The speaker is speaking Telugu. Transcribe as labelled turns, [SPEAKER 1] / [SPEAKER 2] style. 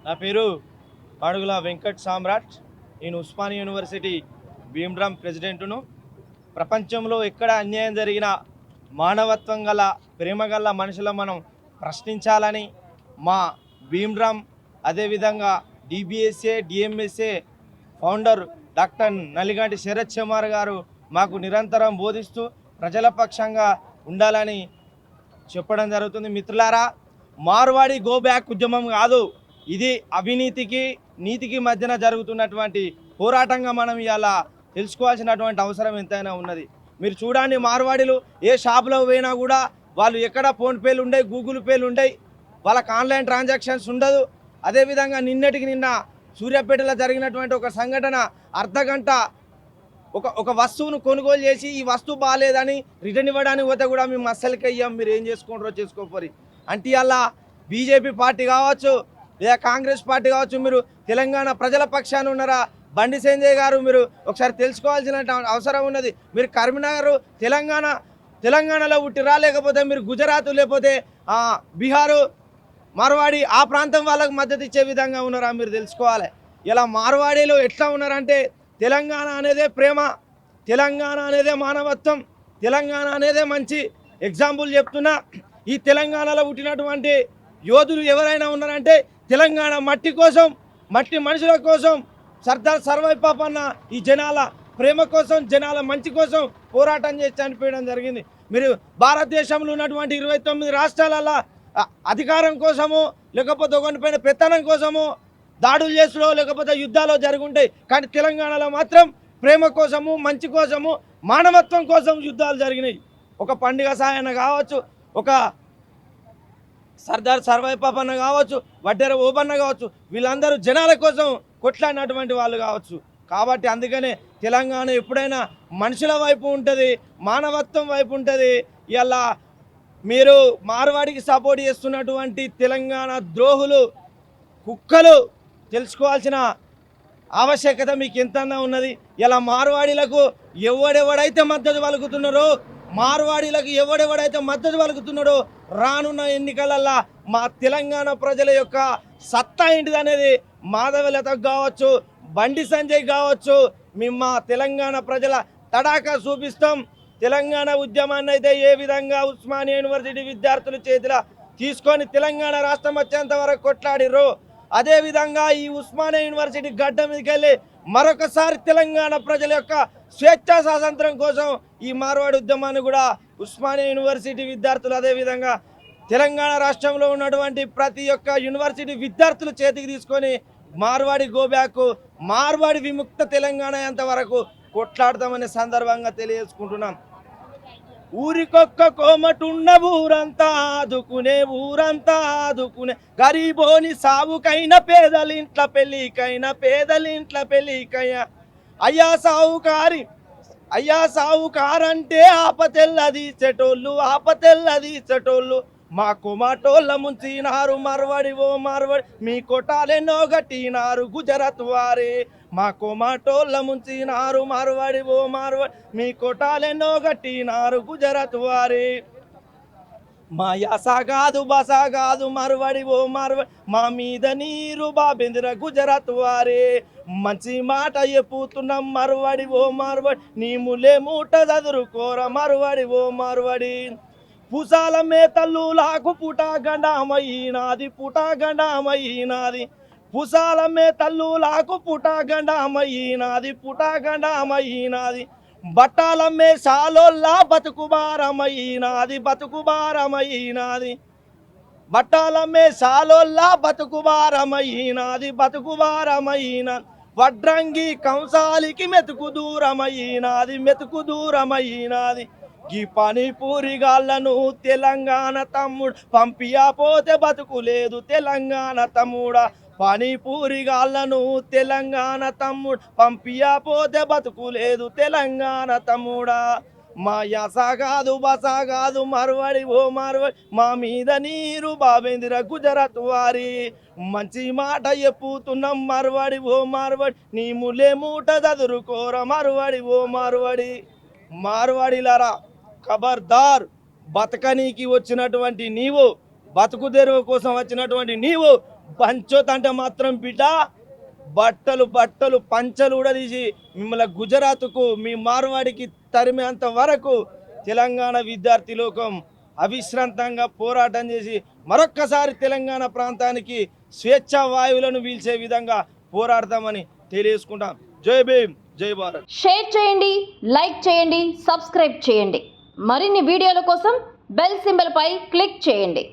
[SPEAKER 1] నా పేరు మాడుగుల వెంకట్ సామ్రాట్. నేను ఉస్మానియా యూనివర్సిటీ భీమ్రామ్ ప్రెసిడెంటును. ప్రపంచంలో ఎక్కడ అన్యాయం జరిగినా మానవత్వం గల ప్రేమ గల మనుషుల మనం ప్రశ్నించాలని మా భీమ్రామ్, అదేవిధంగా DBSA DMSA founder doctor Naliganti Sharath Kumar గారు మాకు నిరంతరం బోధిస్తూ ప్రజల పక్షంగా ఉండాలని చెప్పడం జరుగుతుంది. మిత్రులారా, మార్వాడి గో బ్యాక్ ఉద్యమం కాదు, ఇది అవినీతికి నీతికి మధ్యన జరుగుతున్నటువంటి పోరాటంగా మనం ఇలా తెలుసుకోవాల్సినటువంటి అవసరం ఎంతైనా ఉన్నది. మీరు చూడండి, మార్వాడీలు ఏ షాప్లో పోయినా కూడా వాళ్ళు ఎక్కడ ఫోన్పేలు ఉండయి, గూగుల్ పేలు ఉండయి, వాళ్ళకి ఆన్లైన్ ట్రాన్సాక్షన్స్ ఉండదు. అదేవిధంగా నిన్నటికి నిన్న సూర్యాపేటలో జరిగినటువంటి ఒక సంఘటన, అర్ధగంట ఒక వస్తువును కొనుగోలు చేసి ఈ వస్తువు బాగాలేదని రిటర్న్ ఇవ్వడానికి పోతే కూడా మేము అస్సలకి అయ్యాం, మీరు ఏం చేసుకుంటారో చేసుకోపోరి అంటే అలా బీజేపీ పార్టీ కావచ్చు లేదా కాంగ్రెస్ పార్టీ కావచ్చు, మీరు తెలంగాణ ప్రజల పక్షాన ఉన్నారా? బండి సంజయ్ గారు, మీరు ఒకసారి తెలుసుకోవాల్సిన అవసరం ఉన్నది. మీరు కరీంనగర్ తెలంగాణలో పుట్టిరా, లేకపోతే మీరు గుజరాత్ లేకపోతే బీహారు మార్వాడి ఆ ప్రాంతం వాళ్ళకు మద్దతు ఇచ్చే విధంగా ఉన్నారా? మీరు తెలుసుకోవాలి. ఇలా మార్వాడీలు ఎట్లా ఉన్నారంటే, తెలంగాణ అనేదే ప్రేమ, తెలంగాణ అనేదే మానవత్వం, తెలంగాణ అనేదే మంచి ఎగ్జాంపుల్ చెప్తున్నా. ఈ తెలంగాణలో పుట్టినటువంటి యోధులు ఎవరైనా ఉన్నారంటే తెలంగాణ మట్టి కోసం, మట్టి మనుషుల కోసం సర్దార్ సర్వై పాపన్న ఈ జనాల ప్రేమ కోసం, జనాల మంచి కోసం పోరాటం చేసి చనిపోయడం జరిగింది. మీరు భారతదేశంలో ఉన్నటువంటి 29 రాష్ట్రాలలో అధికారం కోసము లేకపోతే ఒకరిపైన పెత్తనం కోసము దాడులు చేసులో లేకపోతే యుద్ధాలు జరుగుంటాయి, కానీ తెలంగాణలో మాత్రం ప్రేమ కోసము, మంచి కోసము, మానవత్వం కోసం యుద్ధాలు జరిగినాయి. ఒక పండుగ సాయన కావచ్చు, ఒక సర్దార్ సర్వై పాపన్న కావచ్చు, వడ్డెర ఓబన్న కావచ్చు, వీళ్ళందరూ జనాల కోసం కొట్లాడినటువంటి వాళ్ళు కావచ్చు. కాబట్టి అందుకనే తెలంగాణ ఎప్పుడైనా మనుషుల వైపు ఉంటుంది, మానవత్వం వైపు ఉంటుంది. ఇలా మీరు మార్వాడికి సపోర్ట్ చేస్తున్నటువంటి తెలంగాణ ద్రోహులు, కుక్కలు తెలుసుకోవాల్సిన ఆవశ్యకత మీకు ఎంతన్నా ఉన్నది. ఇలా మార్వాడీలకు ఎవడెవడైతే మద్దతు పలుకుతున్నారో, మార్వాడీలకు ఎవడెవడైతే మద్దతు పలుకుతున్నాడో రానున్న ఎన్నికలల్లో మా తెలంగాణ ప్రజల యొక్క సత్తా ఏంటిది అనేది మాధవలతకు కావచ్చు, బండి సంజయ్ కావచ్చు, మేము మా తెలంగాణ ప్రజల తడాకా చూపిస్తాం. తెలంగాణ ఉద్యమాన్ని అయితే ఏ విధంగా ఉస్మానియా యూనివర్సిటీ విద్యార్థుల చేతిలో తీసుకొని తెలంగాణ రాష్ట్రం వచ్చేంత వరకు కొట్లాడిర్రు, అదేవిధంగా ఈ ఉస్మానియా యూనివర్సిటీ గడ్డ మీదకి వెళ్ళి మరొకసారి తెలంగాణ ప్రజల యొక్క స్వేచ్ఛా స్వాతంత్రం కోసం ఈ మార్వాడి ఉద్యమాన్ని కూడా ఉస్మానియా యూనివర్సిటీ విద్యార్థులు, అదేవిధంగా తెలంగాణ రాష్ట్రంలో ఉన్నటువంటి ప్రతి ఒక్క యూనివర్సిటీ విద్యార్థులు చేతికి తీసుకొని మార్వాడి గోబ్యాక్, మార్వాడి విముక్త తెలంగాణ అంతవరకు కొట్లాడతామనే సందర్భంగా తెలియజేసుకుంటున్నాం. ఊరికొక్క కోమటున్న ఊరంతా ఆదుకునే, ఊరంతా ఆదుకునే, గరీబోని సావుకైనా పేదలింట్ల పెళ్ళికైనా, పేదలింట్ల పెళ్ళికైనా, అయ్యా సావుకారంటే ఆపతెల్లదీసేటోళ్ళు, ఆపతెల్లదీసేటోళ్ళు, మా కొమాటోళ్ళ ముంచినారు మార్వాడి ఓ మార్వాడి, మీ కొటాలెన్నో గట్టినారు గుజరాత్ వారే, మా కొమాటోళ్ళ ముంచినారు మార్వాడి ఓ మార్వాడి, మీ కొటాలెన్నో గట్టినారు గుజరాత్ వారే, మా యాస కాదు బస కాదు మార్వాడి ఓ మార్వాడి, మా మీద నీరు బాబెందిర గుజరాత్ వారే, మంచి మాట చెప్పుతున్నాం మార్వాడి ఓ మార్వాడి, నీ ములే మూట చదురుకోర మార్వాడి ఓ మార్వాడి, పుసాల మేతల్లులాకు పుటగండమైనాది, పుటగండమైనాది, పుసాల మేతల్లులాకు పుటగండమైనాది, పుటగండమైనాది, బట్టాలమ్మే సాలోల్లా బతుకుబారమైనాది, బతుకుబారమైనాది, బట్టాలమ్మే సాలోల్లా బతుకుబారమైనాది, బతుకుబారమైనాది, వడ్రంగి కంసాలికి మెతుకు దూరమైనాది, మెతుకు దూరమైనాది, ఈ పానీపూరి గాళ్ళను తెలంగాణ తమ్ముడు పంపియపోతే బతుకులేదు తెలంగాణ తమ్ముడా, పానీపూరి గాళ్ళను తెలంగాణ తమ్ముడు పంపియపోతే బతుకులేదు తెలంగాణ తమ్ముడా, మా యాస కాదు బస కాదు మార్వాడి ఓ మార్వాడి, మా మీద నీరు బాబేందిర గుజరాత్ వారి, మంచి మాట చెప్పుతున్నాం మార్వాడి ఓ మార్వాడి, నీ ములే మూట చదురుకోర మార్వాడి ఓ మార్వాడి. మార్వాడిలారా, ఖబర్దార్, బతకనీకి వచ్చినటువంటి నీవు, బతుకు తెరువు కోసం వచ్చినటువంటి నీవు పంచోత్ అంటే మాత్రం బిడ్డ బట్టలు బట్టలు పంచలు కూడా తీసి మిమ్మల్ని గుజరాత్కు మీ మార్వాడికి తరిమేంత వరకు తెలంగాణ విద్యార్థి లోకం అవిశ్రాంతంగా పోరాటం చేసి మరొక్కసారి తెలంగాణ ప్రాంతానికి స్వేచ్ఛా వాయువులను పీల్చే విధంగా పోరాడతామని తెలియజేసుకుంటాం. జై భీమ్, జై భారత్.
[SPEAKER 2] షేర్ చేయండి, లైక్ చేయండి, సబ్స్క్రైబ్ చేయండి. మరిన్ని వీడియోల కోసం బెల్ సింబల్ పై క్లిక్ చేయండి.